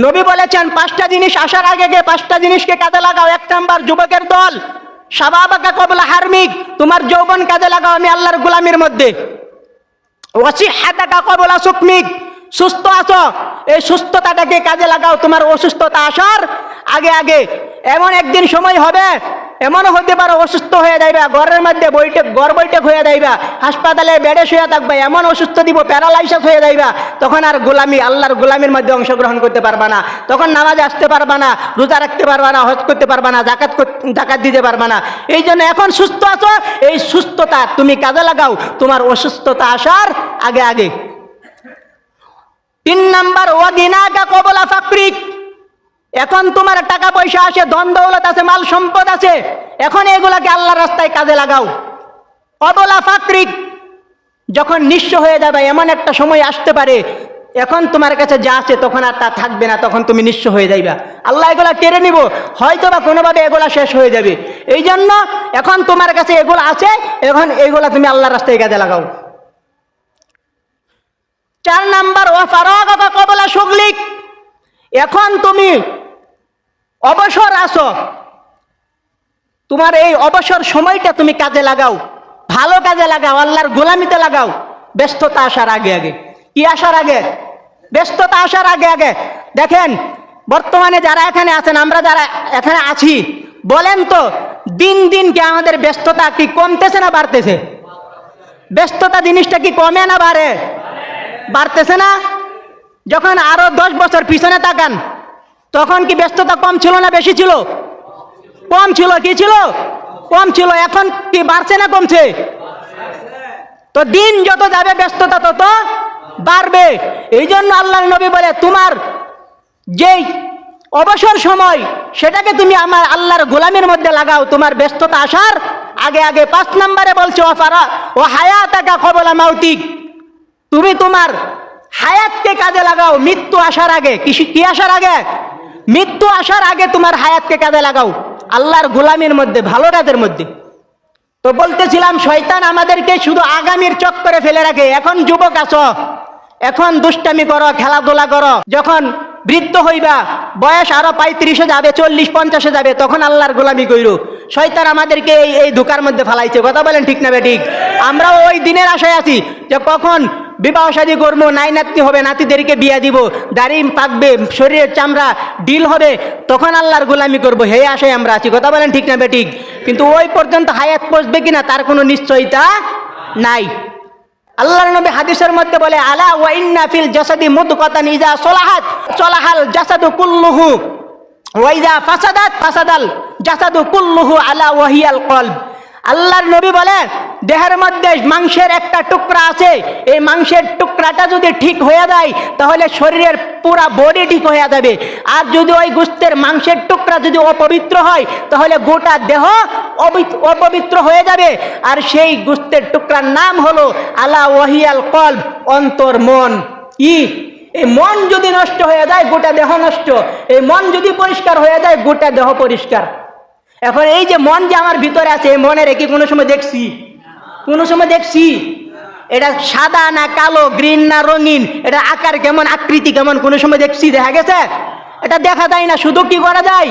নবী বলেছেন 5টা জিনিস আসার আগে 5টা জিনিসকে কাজে লাগাও। 1 নাম্বার, যুবকের দল, শাবাবাকা কবলা হারমিক, তোমার যৌবন কাজে লাগাও আমি আল্লাহর গোলামির মধ্যে। ওয়াসিহাতাকা কবলা সুকমিক, সুস্থ আছো, এই সুস্থতাটাকে কাজে লাগাও তোমার অসুস্থতা আসার আগে আগে। এমন একদিন সময় হবে, এমনও হতে পারে অসুস্থ হয়ে যাইবা, ঘরের মধ্যে ঘর বৈঠক হয়ে যাইবা, হাসপাতালে বেডে শুয়ে থাকবা, এমন অসুস্থ দিব প্যারালাইসিস হয়ে যাইবা, তখন আর গোলামি আল্লাহর গোলামির মধ্যে অংশগ্রহণ করতে পারবা না, তখন নামাজ আসতে পারবা না, রোজা রাখতে পারবা না, হজ করতে পারবা না, যাকাত দিতে পারবা না। এই জন্য এখন সুস্থ আছো, এই সুস্থতা তুমি কাজে লাগাও তোমার অসুস্থতা আসার আগে আগে। 3 নাম্বার, ওয়াগিনাকা কবলা ফাকরিক, এখন তোমার টাকা পয়সা আছে, ধন দৌলত আছে, মাল সম্পদ আছে, এখন এগুলাকে আল্লাহর রাস্তায় কাজে লাগাও। কবলা ফাকরিক, যখন নিঃস্ব হয়ে যাবে এমন একটা সময় আসতে পারে, এখন তোমার কাছে যা আছে তখন আর তা থাকবে না, তখন তুমি নিঃস্ব হয়ে যাইবা, আল্লাহ এগুলা কেড়ে নিব, হয়তো বা কোনোভাবে এগুলা শেষ হয়ে যাবে। এই জন্য এখন তোমার কাছে এগুলো আছে, এখন এগুলা তুমি আল্লাহর রাস্তায় কাজে লাগাও। 4 নাম্বার, ওয়াফারাগাকা কবলা শুগলিক, এখন তুমি অবসর আছো, তোমার এই অবসর সময়টা তুমি কাজে লাগাও, ভালো কাজে লাগাও, আল্লাহর গোলামিতে লাগাও। ব্যস্ততা আসার আগে আগে, কি আসার আগে? ব্যস্ততা আসার আগে আগে। দেখেন বর্তমানে যারা এখানে আছেন, আমরা যারা এখানে আছি, বলেন তো দিন দিন কি আমাদের ব্যস্ততা কি কমতেছে না বাড়তেছে? ব্যস্ততা জিনিসটা কি কমে না বাড়ে? বাড়তেছে না? যখন আরো 10 বছর পিছনে তাকান, তখন কি ব্যস্ততা কম ছিল না বেশি ছিল? কম ছিল। কি ছিল? কম ছিল। এখন কি বাড়ছে না কমছে? তো দিন যত যাবে ব্যস্ততা তত বাড়বে। এই জন্য আল্লাহর নবী বলে তোমার যেই অবসর সময় সেটাকে তুমি আমার আল্লাহর গোলামের মধ্যে লাগাও, তোমার ব্যস্ততা আসার আগে আগে। 5 নম্বরে বলছে ও হায়াতাকা কবলা মাউতিক, তুমি তোমার হায়াতকে কাজে লাগাও মৃত্যু আসার আগে। কি আসার আগে? মৃত্যু আসার আগে তোমার হায়াতকে কাজে লাগাও আল্লাহর গোলামির মধ্যে, ভালো কাজের মধ্যে। তো বলতেছিলাম শয়তান আমাদেরকে শুধু আগামীর চক্করে ফেলে রাখে। এখন যুবক আছো, এখন দুষ্টামি করো, খেলাধুলা করো, যখন বৃদ্ধ হইবা, বয়স আরো 35-এ যাবে, 40-50-এ যাবে, তখন আল্লাহর গোলামি কইরো। শয়তান আমাদেরকে এই ধোঁকার মধ্যে ফালাইছে। কথা বলেন ঠিক না বেঠিক? আমরাও ওই দিনের আশায় আছি যে কখন বিবাহ শাদী করবো, নাই নাতনি হবে, নাতিদেরকে বিয়া দিব, দাড়ি পাকবে, শরীরের চামড়া ডিল হবে, তখন আল্লাহর গোলামি করবো, হে আশায় আমরা আছি। কথা বলেন ঠিক না বেঠিক? কিন্তু ওই পর্যন্ত হায়াত পৌঁছবে কিনা তার কোনো নিশ্চয়তা নাই। আল্লাহর নবী হাদিসের মধ্যে বলে আলা ওয়া ইন্না ফিল জাসাদি মুদগাতান ইযা সলাহাত সলাহাল জাসাদু কুল্লুহু ওয়া ইযা ফাসাদাত ফাসাদাল জাসাদু কুল্লুহু আলা ওয়াহিয়াল কলব। আল্লাহর নবী বলে দেহের মধ্যে মাংসের একটা টুকরা আছে, এই মাংসের টুকরাটা যদি ঠিক হয়ে যায় তাহলে শরীরের পুরা বডি ঠিক হয়ে যাবে। আর যদি ওই গোশতের মাংসের টুকরা যদি অপবিত্র হয় তাহলে গোটা দেহ অপবিত্র হয়ে যাবে। আর সেই গোশতের টুকরার নাম হলো আলা ওয়াহিয়াল কলব, অন্তর, মন। এই মন যদি নষ্ট হয়ে যায় গোটা দেহ নষ্ট, এই মন যদি পরিষ্কার হয়ে যায় গোটা দেহ পরিষ্কার। এখন এই যে মন যে আমার ভিতরে আছে, এই মনের কি কোনো সময় দেখছি? কোনো সময় দেখছি? এটা সাদা না কালো, গ্রিন না রঙিন, এটা আকার কেমন, আকৃতি কেমন, কোনো সময় দেখছি? দেখা গেছে? এটা দেখা যায় না। শুধু কি করা যায়?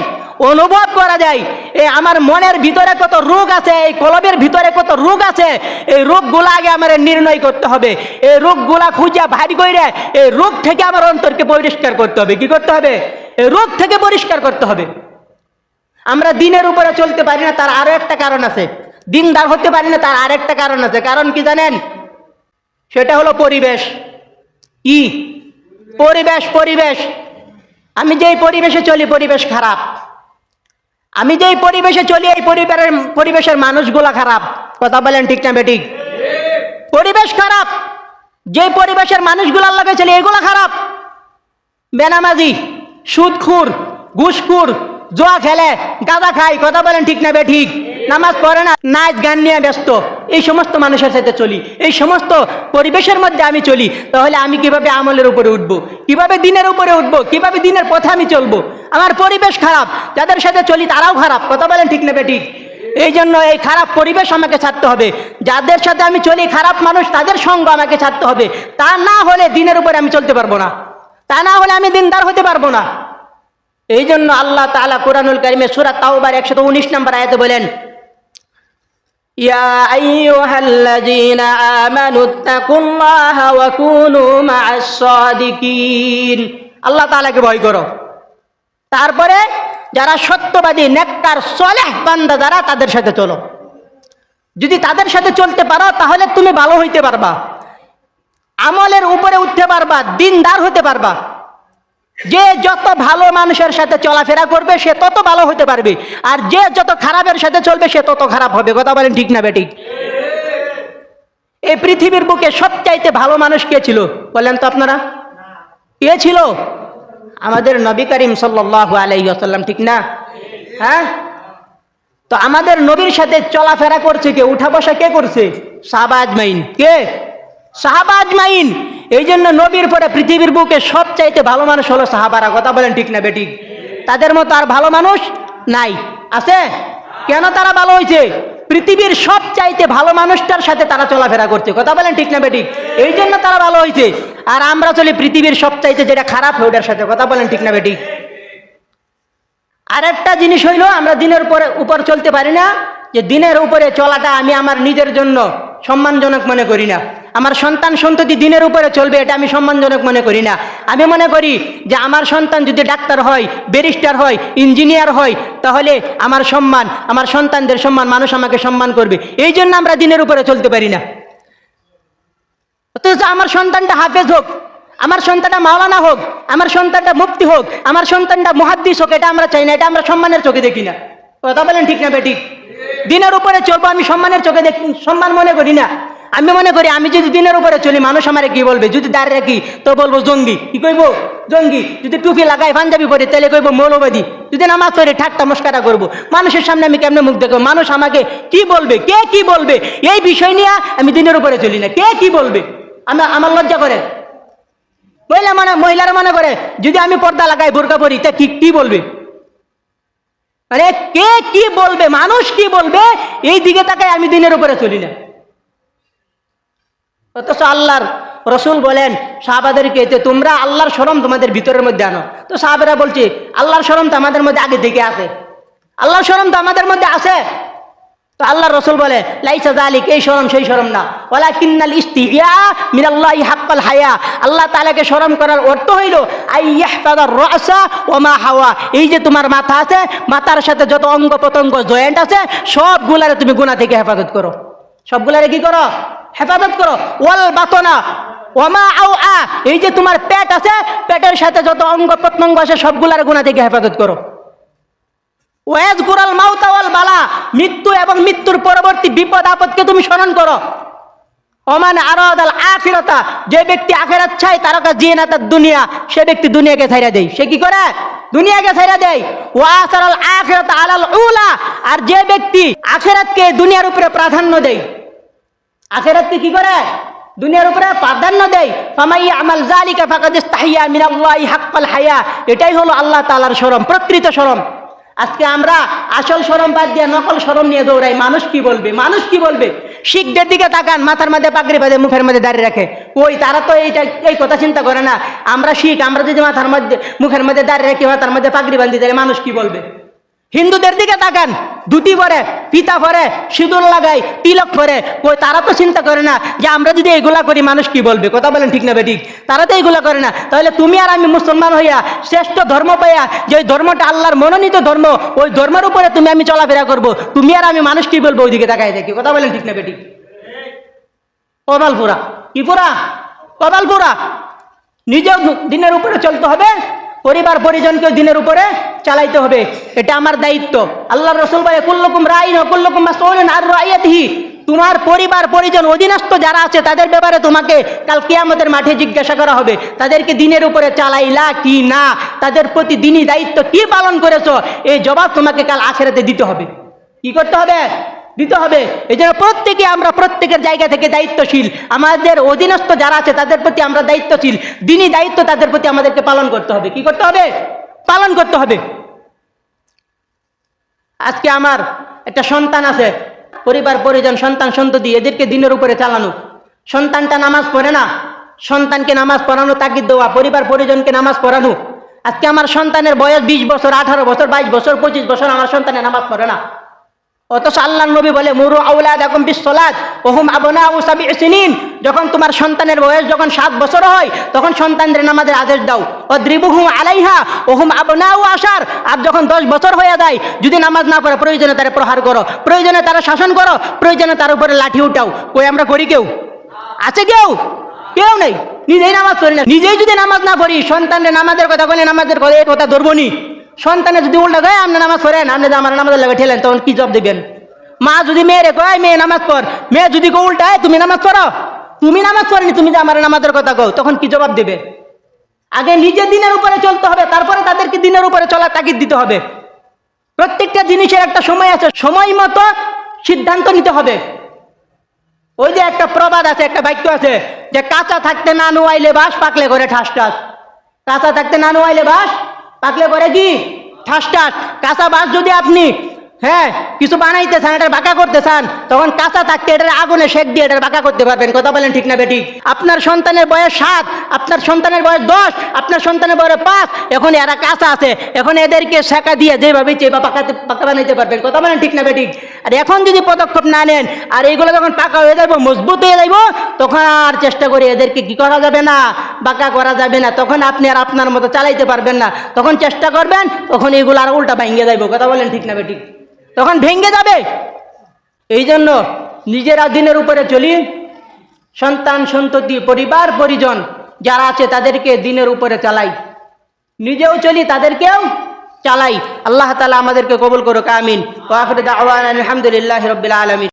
অনুভব করা যায় এই আমার মনের ভিতরে কত রোগ আছে, এই কলবের ভিতরে কত রোগ আছে, এই রোগগুলা আগে আমার নির্ণয় করতে হবে। এই রোগগুলা খুঁজে ভারী করে এই রোগ থেকে আমার অন্তরকে পরিষ্কার করতে হবে। কি করতে হবে? এই রোগ থেকে পরিষ্কার করতে হবে। আমরা দিনের উপরে চলতে পারি না, তার আরো একটা কারণ আছে। দিনদার হতে পারি না, তার আরেকটা কারণ আছে। কারণ কি জানেন? সেটা হলো পরিবেশ। কি পরিবেশ? পরিবেশ। আমি যেই পরিবেশে চলি পরিবেশ খারাপ। আমি যেই পরিবেশে চলি এই পরিবেশের মানুষগুলা খারাপ। কথা বলেন ঠিক না বেঠিক? পরিবেশ খারাপ। যে পরিবেশের মানুষগুলার লাগে চলি এগুলা খারাপ। বেনামাজি, সুদখুর, ঘুষখুর, জুয়া খেলে, গাঁজা খায়। কথা বলেন ঠিক না বেঠিক? নামাজ পড়ে না, নাচ গান নিয়ে ব্যস্ত। এই সমস্ত মানুষের সাথে চলি, এই সমস্ত পরিবেশের মধ্যে আমি চলি। তাহলে আমি কিভাবে আমলের উপরে উঠবো? কিভাবে দিনের উপরে উঠবো? কিভাবে দিনের পথে আমি চলবো? আমার পরিবেশ খারাপ, যাদের সাথে চলি তারাও খারাপ। কথা বলেন ঠিক না বেঠিক? এই জন্য এই খারাপ পরিবেশ আমাকে ছাড়তে হবে। যাদের সাথে আমি চলি খারাপ মানুষ, তাদের সঙ্গ আমাকে ছাড়তে হবে। তা না হলে দিনের উপরে আমি চলতে পারবো না, তা না হলে আমি দিনদার হতে পারবো না। এই জন্য আল্লাহ তাআলা কুরআনুল কারীমে সূরা তাওবার 119 নম্বর আয়াতে বলেন, ইয়া আইয়ুহাল্লাযীনা আমানুত্তাকুল্লাহা ওয়া কুনু মা'আস সাদিকিন। আল্লাহ তাআলাকে ভয় করো। তারপরে যারা সত্যবাদী, নেককার, সালেহ বান্দা যারা, তাদের সাথে চলো। যদি তাদের সাথে চলতে পারো তাহলে তুমি ভালো হইতে পারবা, আমলের উপরে উঠতে পারবা, দিনদার হতে পারবা। যে যত ভালো মানুষের সাথে চলাফেরা করবে সে তত ভালো হতে পারবে, আর যে যত খারাপের সাথে চলবে সে তত খারাপ হবে। কথা বলেন ঠিক না বেঠিক? এই পৃথিবীর বুকে সবচাইতে ভালো মানুষ কে ছিল বলেন তো আপনারা? কে ছিল? আমাদের নবী করিম সাল্লাল্লাহু আলাইহি ওয়াসাল্লাম, ঠিক না? হ্যাঁ, তো আমাদের নবীর সাথে চলাফেরা করছে কে? উঠা বসা কে করছে? সাহাবা আজমাইন। কে? সাহাবা আজমাইন। এই জন্য নবীর পরে পৃথিবীর বুকে সবচাইতে ভালো মানুষ হলো সাহাবারা। কথা বলেন ঠিক না বেঠিক? তাদের মতো আর ভালো মানুষ নাই। আছে? কেন তারা ভালো হয়েছে? পৃথিবীর সবচাইতে ভালো মানুষটার সাথে তারা চলাফেরা করছে। কথা বলেন ঠিক না বেঠিক? এই জন্য তারা ভালো হয়েছে। আর আমরা চলি পৃথিবীর সবচাইতে যেটা খারাপ হয় ওটার সাথে। কথা বলেন ঠিক না বেঠিক? আরেকটা জিনিস হইল, আমরা দিনের উপর চলতে পারি না। যে দিনের উপরে চলাটা আমি আমার নিজের জন্য সম্মানজনক মনে করি না। আমার সন্তান সন্ততি দিনের উপরে চলবে, এটা আমি সম্মানজনক মনে করি না। আমি মনে করি যে আমার সন্তান যদি ডাক্তার হয়, ব্যারিস্টার হয়, ইঞ্জিনিয়ার হয়, তাহলে আমার সম্মান, আমার সন্তানদের সম্মান, মানুষ আমাকে সম্মান করবে। এই জন্য আমরা দিনের উপরে চলতে পারি না। অথচ আমার সন্তানটা হাফেজ হোক, আমার সন্তানটা মাওলানা হোক, আমার সন্তানটা মুফতি হোক, আমার সন্তানটা মুহাদ্দিস হোক, এটা আমরা চাই না। এটা আমরা সম্মানের চোখে দেখি না। কথা বলেন ঠিক না বেঠিক? দিনের উপরে চলবো, আমি সম্মানের চোখে দেখি, সম্মান মনে করি না। আমি মনে করি আমি যদি দিনের উপরে চলি মানুষ আমারে কি বলবে? যদি দাঁড়িয়ে রাখি তো বলবো জঙ্গি। কি কইব? জঙ্গি। যদি টুপি লাগাই, পাঞ্জাবি পরে, তাহলে কইব মৌলবাদী। যদি নামাজ পড়ে ঠাট্টা মস্কারা করবো, মানুষের সামনে আমি কেমনে মুখ দেখবো? মানুষ আমাকে কি বলবে? কে কি বলবে? এই বিষয় নিয়ে আমি দিনের উপরে চলি না। কে কি বলবে আমার লজ্জা করে। মহিলারা মনে করে যদি আমি পর্দা লাগাই, বোরকা পরি, তা কি বলবে? আরে কে কি বলবে, মানুষ কি বলবে, এই দিকে তাকাই আমি দিনের উপরে চলি না। অথচ আল্লাহর রসুল বলেন সাহাবাদেরকে, তোমরা আল্লাহর শরম তোমাদের ভিতরের মধ্যে আনো। তো সাহাবেরা বলছে আল্লাহর শরম তো আমাদের মধ্যে আগে থেকে আছে, আল্লাহর শরম তো আমাদের মধ্যে আছে। তো আল্লাহর রসুল বলে লাইসা যালিক, এই শরম সেই শরম না, ওয়ালাকিন্নাল ইস্তিহিয়া মিনাল্লাহি হাক্কাল হায়া। আল্লাহ তাআলাকে শরম করার অর্থ হইল আইয়াহতাদার রাসা ওয়া মা হাওয়া। এই যে তোমার মাথা আছে, মাথার সাথে যত অঙ্গ প্রত্যঙ্গ জয়েন্ট আছে সবগুলারে তুমি গুনাহ থেকে হেফাজত করো। সবগুলারে কি করো? হেফাজত করো। ওয়াল বাতনা ওয়া মা আওয়া, এই যে তোমার পেট আছে, পেটের সাথে যত অঙ্গ প্রত্যঙ্গ আছে সবগুলারে গুনাহ থেকে হেফাজত করো। ওয়াজকুরাল মাউতা ওয়াল বালা, মৃত্যু এবং মৃত্যুর পরবর্তী বিপদ আপদকে তুমি স্মরণ করো। ওমান আরাদাল আখিরাতা, যে ব্যক্তি আখিরাত চায় তারকা জিনাতাদ দুনিয়া, সে ব্যক্তি দুনিয়াকে ছাইরা দেয়। সে কি করে? দুনিয়াকে ছাইরা দেয়। ওয়া আসারাল আখিরাতা আলাল উলা, আর যে ব্যক্তি আখিরাতকে দুনিয়ার উপরে প্রাধান্য দেয়, আখিরাতকে কি করে? দুনিয়ার উপরে প্রাধান্য দেয়। ফামাইয়া আমাল যালিকা ফাকাদ ইস্তাহিয়া মিনাল্লাহি হাক্কাল হায়া। এটাই হলো আল্লাহ তাআলার শরম, প্রকৃত শরম। আজকে আমরা আসল শরম বাদ দিয়ে নকল শরম নিয়ে দৌড়াই। মানুষ কি বলবে, মানুষ কি বলবে। শিখদের দিকে তাকান, মাথার মধ্যে পাগড়ি বাঁধে, মুখের মধ্যে দাঁড়িয়ে রাখে। ওই তারা তো এই কথা চিন্তা করে না। আমরা শিখ, আমরা যদি মাথার মধ্যে মুখের মধ্যে দাঁড়িয়ে রাখি, মাথার মধ্যে পাগড়ি বাঁধি, তাহলে মানুষ কি বলবে? হিন্দুদের দিকে তাকান, ধুতি পরে, ফিতা পরে, সিঁদুর লাগাই, তিলক পরে, ওই তারা তো চিন্তা করে না যে আমরা যদি এগুলা করি মানুষ কি বলবে। কথা বলেন ঠিক না বেঠিক? তারা তো এগুলা করে না। তাহলে তুমি আর আমি মুসলমান হইয়া শ্রেষ্ঠ ধর্ম পাইয়া, যে ওই ধর্মটা আল্লাহর মনোনীত ধর্ম, ওই ধর্মের উপরে তুমি আমি চলাফেরা করব, তুমি আর আমি মানুষ কি বলবো ওইদিকে তাকাই দেখি। কথা বলেন ঠিক না বেঠিক? কপালপুরা কি পুরা? কপালপুরা। নিজেও দিনের উপরে চলতে হবে, পরিবার পরিজনকেও দিনের উপরে চালাইতে হবে, এটা আমার দায়িত্ব। আল্লাহর রাসূল বলে কুল্লুকুম রাইন ওয়া কুল্লুকুম মাসউলুন আন রাইয়াতিহি। তোমার পরিবার পরিজন অধীনস্থ যারা আছে তাদের ব্যাপারে তোমাকে কাল কিয়ামতের মাঠে জিজ্ঞাসা করা হবে। তাদেরকে দিনের উপরে চালাইলা কি না, তাদের প্রতি দিনই দায়িত্ব কি পালন করেছো, এই জবাব তোমাকে কাল আখিরাতে দিতে হবে। কি করতে হবে? দিতে হবে। এই জন্য প্রত্যেকে আমরা প্রত্যেকের জায়গা থেকে দায়িত্বশীল। আমাদের অধীনস্থ যারা আছে তাদের প্রতি আমরা দায়িত্বশীল, দিনই দায়িত্ব তাদের প্রতি আমাদেরকে পালন করতে হবে। কি করতে হবে? পালন করতে হবে। আজকে আমার একটা সন্তান আছে, পরিবার পরিজন, সন্তান সন্ততি, এদেরকে দিনের উপরে চালানো। সন্তানটা নামাজ পড়ে না, সন্তানকে নামাজ পড়ানো, তাগিদ দেওয়া, পরিবার পরিজনকে নামাজ পড়ানো। আজকে আমার সন্তানের বয়স 20 বছর, 18 বছর, 22 বছর, 25 বছর, আমার সন্তানের নামাজ পড়ে না। অথচ আল্লাহর নবী বলে মুরু আওলাদাকুম বিসসালাত ওয়া হুম আবনাউ সাবঈ সিনিন। যখন তোমার সন্তানের বয়স যখন 7 বছর হয় তখন সন্তানদের নামাজের আদেশ দাও। ওয়াদ্রিবুহুম আলাইহা ওয়া হুম আবনাউ আশার। আর যখন 10 বছর হয়ে যায় যদি নামাজ না পড়ে প্রয়োজনে তারা প্রহার করো, প্রয়োজনে তারা শাসন করো, প্রয়োজনে তার উপরে লাঠি উঠাও। কই আমরা করি? কেউ আছে? কেউ নেই। নিজেই নামাজ পড়ি না। নিজেই যদি নামাজ না পড়ি, সন্তানের নামাজের কথা বলে নামাজের কথা এই কথা ধরবো নি। সন্তানে যদি উল্টা কয় আপনি নামাজ পড়েন, আপনি আমার নামাজের লাগে ঠেলেন, তখন কি জবাব দিবেন? মা যদি মেয়েরে কয় মেয়ে নামাজ পড়, মেয়ে যদি কো উল্টায় তুমি নামাজ পড়ো, তুমি নামাজ পড়নি, তুমি যে আমার নামাজের কথা কও, তখন কি জবাব দেবে? আগে নিজে দিনের উপরে চলতে হবে, তারপরে তাদেরকে দিনের উপরে চলার তাগিদ দিতে হবে। প্রত্যেকটা জিনিসের একটা সময় আছে, সময় মতো সিদ্ধান্ত নিতে হবে। ওই যে একটা প্রবাদ আছে, একটা বাক্য আছে যে কাঁচা থাকতে না নুয়াইলে বাস, পাকলে করে ঠাস ঠাস। কাঁচা থাকতে না নুয়াইলে বাস, পাকলে করে কি? ঠাস ঠাস। কাঁচা বাস যদি আপনি কিছু বানাইতে চান, এটা বাঁকা করতে চান, তখন কাঁচা থাকতে এটার আগুনে শেক দিয়ে এটা বাঁকা করতে পারবেন। কথা বলেন ঠিক না বেঠিক? আপনার সন্তানের বয়স 7, আপনার সন্তানের বয়স 10, আপনার সন্তানের বয়স 5, এখন এরা কাঁচা আছে, এখন এদেরকে শেখা দিয়ে যেভাবে পাকা বানাইতে পারবেন। কথা বলেন ঠিক না বেঠিক? আর এখন যদি পদক্ষেপ না নেন আর এইগুলো যখন পাকা হয়ে যাবো, মজবুত হয়ে যাইব, তখন আর চেষ্টা করে এদেরকে কি করা যাবে না, বাঁকা করা যাবে না। তখন আপনি আর আপনার মতো চালাইতে পারবেন না। তখন চেষ্টা করবেন, তখন এইগুলো আর উল্টা ভেঙে যাইব। কথা বলেন ঠিক না বেঠিক? তখন ভেঙে যাবে। এই জন্য নিজেরা দিনের উপরে চলি, সন্তান সন্ততি, পরিবার পরিজন যারা আছে তাদেরকে দিনের উপরে চালাই, নিজেও চলি, তাদেরকেও চালাই। আল্লাহ তাআলা আমাদেরকে কবুল করুক, আমিন। ওয়া আখিরু দাওয়ানা আলহামদুলিল্লাহি রাব্বিল আলামিন।